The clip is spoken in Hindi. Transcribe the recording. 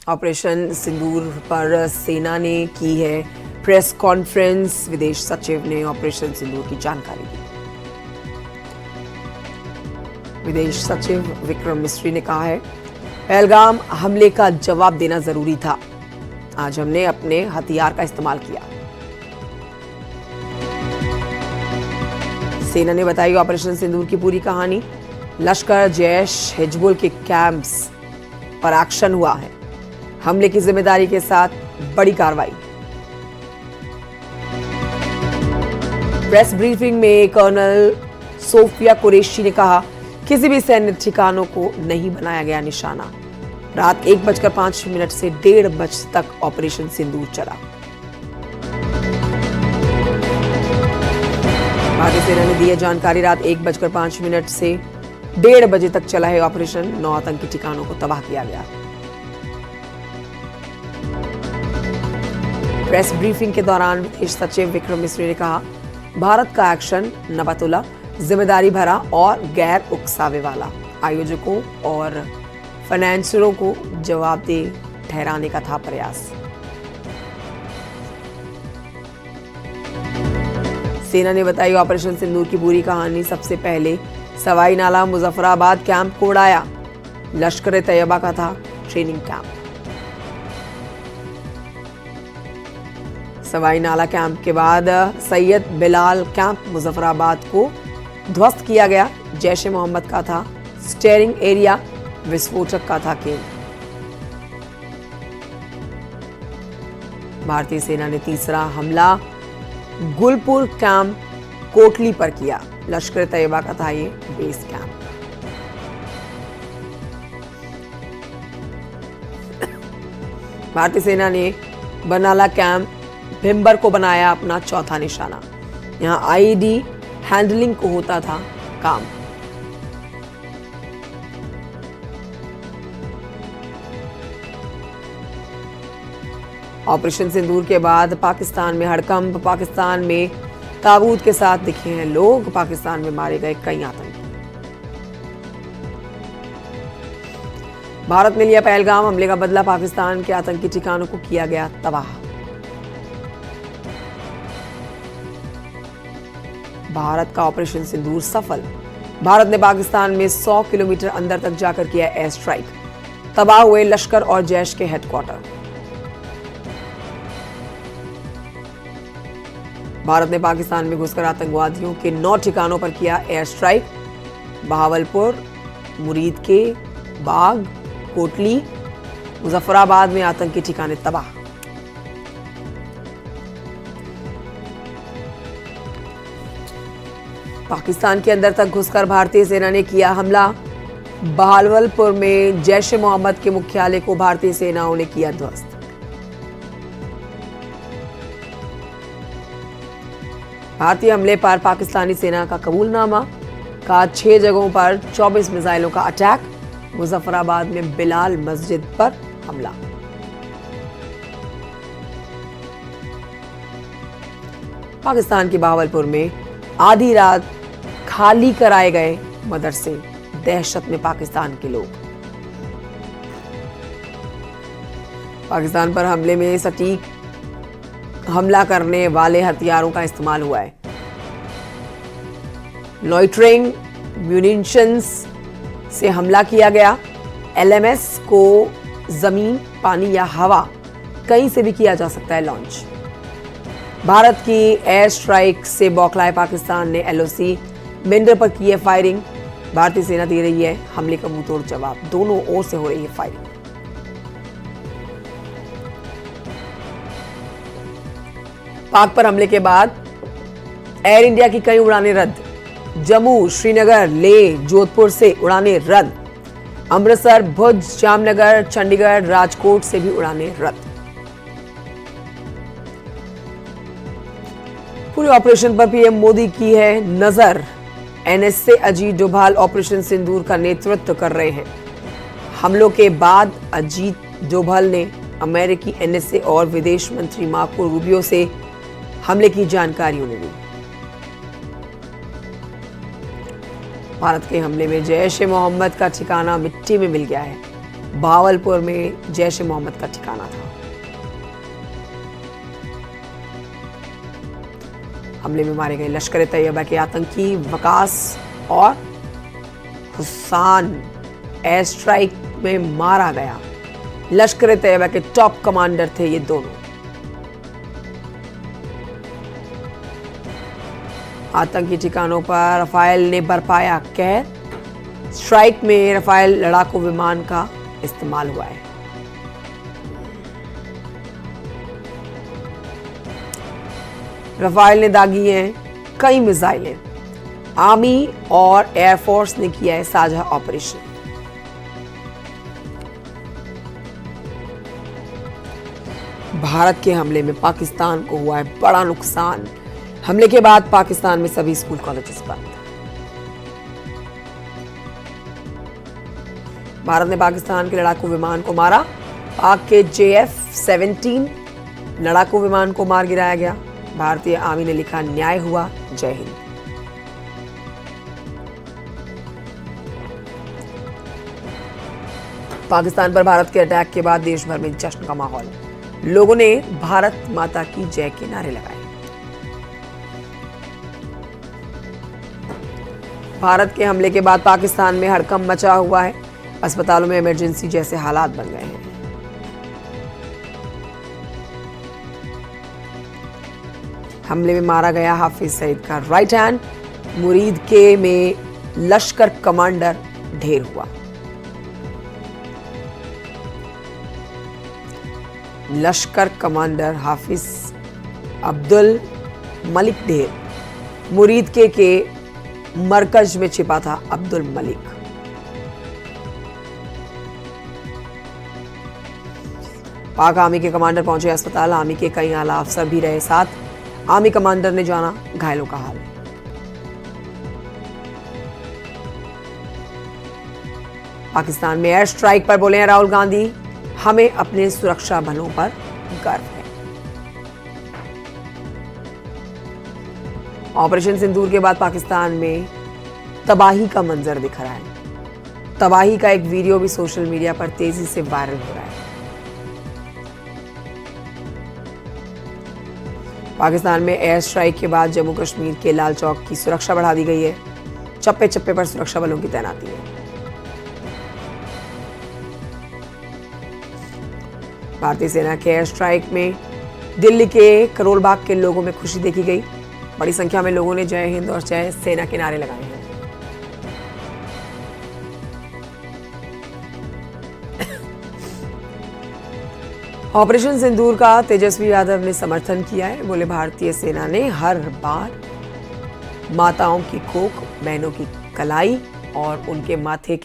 ऑपरेशन सिंदूर पर सेना ने की है प्रेस कॉन्फ्रेंस। विदेश सचिव ने ऑपरेशन सिंदूर की जानकारी दी। विदेश सचिव विक्रम मिस्री ने कहा है, पहलगाम हमले का जवाब देना जरूरी था। आज हमने अपने हथियार का इस्तेमाल किया। सेना ने बताई ऑपरेशन सिंदूर की पूरी कहानी। लश्कर, जैश, हिजबुल के कैंप्स पर एक्शन हुआ है। हमले की जिम्मेदारी के साथ बड़ी कार्रवाई। प्रेस ब्रीफिंग में कर्नल सोफिया कुरैशी ने कहा, किसी भी सैन्य ठिकानों को नहीं बनाया गया निशाना। रात 1:05 से 1:30 बजे तक ऑपरेशन सिंदूर चला। भारतीय सेना ने दी है जानकारी। रात 1:05 से 1:30 बजे तक चला है ऑपरेशन। 9 आतंकी ठिकानों को तबाह किया गया। प्रेस ब्रीफिंग के दौरान विदेश सचिव विक्रम मिस्री ने कहा, भारत का एक्शन नबातुला, जिम्मेदारी भरा और गैर उकसावे वाला। आयोजकों और फाइनेंसरों को जवाबदेह ठहराने का था प्रयास। सेना ने बताई ऑपरेशन सिंदूर की पूरी कहानी। सबसे पहले सवाई नाला मुजफ्फराबाद कैंप को उड़ाया। लश्कर तैयबा का था ट्रेनिंग कैंप। सवाई नाला कैंप के बाद सैयद बिलाल कैंप मुजफ्फराबाद को ध्वस्त किया गया। जैश ए मोहम्मद का था स्टेयरिंग एरिया। विस्फोटक का था केंद्र। भारतीय सेना ने तीसरा हमला गुलपुर कैंप कोटली पर किया। लश्कर तैयबा का था ये बेस कैंप। भारतीय सेना ने बनाला कैंप भिम्बर को बनाया अपना चौथा निशाना। यहां आईईडी हैंडलिंग को होता था काम। ऑपरेशन सिंदूर के बाद पाकिस्तान में हड़कंप। पाकिस्तान में ताबूत के साथ दिखे हैं लोग। पाकिस्तान में मारे गए कई आतंकी। भारत ने लिया पहलगाम हमले का बदला। पाकिस्तान के आतंकी ठिकानों को किया गया तबाह। भारत का ऑपरेशन सिंदूर सफल। भारत ने पाकिस्तान में 100 किलोमीटर अंदर तक जाकर किया एयर स्ट्राइक। तबाह हुए लश्कर और जैश के हेडक्वार्टर। भारत ने पाकिस्तान में घुसकर आतंकवादियों के 9 ठिकानों पर किया एयर स्ट्राइक। बहावलपुर, मुरीद के बाग, कोटली, मुजफ्फराबाद में आतंकी ठिकाने तबाह। पाकिस्तान के अंदर तक घुसकर भारतीय सेना ने किया हमला। बहावलपुर में जैश ए मोहम्मद के मुख्यालय को भारतीय सेनाओं ने किया ध्वस्त। भारतीय हमले पर पाकिस्तानी सेना का कबूलनामा। कहा 6 जगहों पर 24 मिसाइलों का अटैक। मुजफ्फराबाद में बिलाल मस्जिद पर हमला। पाकिस्तान के बहावलपुर में आधी रात खाली कराए गए मदरसे। दहशत में पाकिस्तान के लोग। पाकिस्तान पर हमले में सटीक हमला करने वाले हथियारों का इस्तेमाल हुआ है। लॉइटरिंग म्यूनिशंस से हमला किया गया। एलएमएस को जमीन, पानी या हवा कहीं से भी किया जा सकता है लॉन्च। भारत की एयर स्ट्राइक से बौखलाए पाकिस्तान ने एलओसी मेंढर पर की है फायरिंग। भारतीय सेना दे रही है हमले का मुंहतोड़ जवाब। दोनों ओर से हो रही है फायरिंग। पाक पर हमले के बाद एयर इंडिया की कई उड़ानें रद्द। जम्मू, श्रीनगर, लेह, जोधपुर से उड़ानें रद्द। अमृतसर, भुज, जामनगर, चंडीगढ़, राजकोट से भी उड़ानें रद्द। पूरे ऑपरेशन पर पीएम मोदी की है नजर। एनएसए अजीत डोभाल ऑपरेशन सिंदूर का नेतृत्व कर रहे हैं। हमलों के बाद अजीत डोभाल ने अमेरिकी एनएसए और विदेश मंत्री मार्को रूबियो से हमले की जानकारी उन्हें दी। भारत के हमले में जैश ए मोहम्मद का ठिकाना मिट्टी में मिल गया है। भावलपुर में जैश ए मोहम्मद का ठिकाना था। हमले में मारे गए लश्कर ए तैयबा के आतंकी वकास और हुसैन एयर स्ट्राइक में मारा गया। लश्कर ए तैयबा के टॉप कमांडर थे ये दोनों। आतंकी ठिकानों पर रफाल ने बरपाया कहर। स्ट्राइक में रफाल लड़ाकू विमान का इस्तेमाल हुआ है। रफाल ने दागी हैं कई मिसाइलें। आर्मी और एयरफोर्स ने किया है साझा ऑपरेशन। भारत के हमले में पाकिस्तान को हुआ है बड़ा नुकसान। हमले के बाद पाकिस्तान में सभी स्कूल कॉलेजेस बंद। भारत ने पाकिस्तान के लड़ाकू विमान को मारा। पाक के JF-17 लड़ाकू विमान को मार गिराया गया। भारतीय आर्मी ने लिखा न्याय हुआ, जय हिंद। पाकिस्तान पर भारत के अटैक के बाद देश भर में जश्न का माहौल। लोगों ने भारत माता की जय के नारे लगाए। भारत के हमले के बाद पाकिस्तान में हड़कंप मचा हुआ है। अस्पतालों में इमरजेंसी जैसे हालात बन गए हैं। हमले में मारा गया हाफिज सईद का राइट हैंड। मुरीद के में लश्कर कमांडर ढेर हुआ। लश्कर कमांडर हाफिज अब्दुल मलिक ढेर। मुरीद के मरकज में छिपा था अब्दुल मलिक। पाक आर्मी के कमांडर पहुंचे अस्पताल। आर्मी के कई आला अफसर भी रहे साथ। आर्मी कमांडर ने जाना घायलों का हाल। पाकिस्तान में एयर स्ट्राइक पर बोले हैं राहुल गांधी, हमें अपने सुरक्षा बलों पर गर्व है। ऑपरेशन सिंदूर के बाद पाकिस्तान में तबाही का मंजर दिख रहा है। तबाही का एक वीडियो भी सोशल मीडिया पर तेजी से वायरल हो रहा है। पाकिस्तान में एयर स्ट्राइक के बाद जम्मू कश्मीर के लाल चौक की सुरक्षा बढ़ा दी गई है। चप्पे चप्पे पर सुरक्षा बलों की तैनाती है। भारतीय सेना के एयर स्ट्राइक में दिल्ली के करोल बाग के लोगों में खुशी देखी गई। बड़ी संख्या में लोगों ने जय हिंद और जय सेना के नारे लगाए हैं। ऑपरेशन सिंदूर का तेजस्वी यादव ने समर्थन किया है। बोले भारतीय सेना ने हर बार माताओं की कोख, बहनों की कलाई और उनके माथे के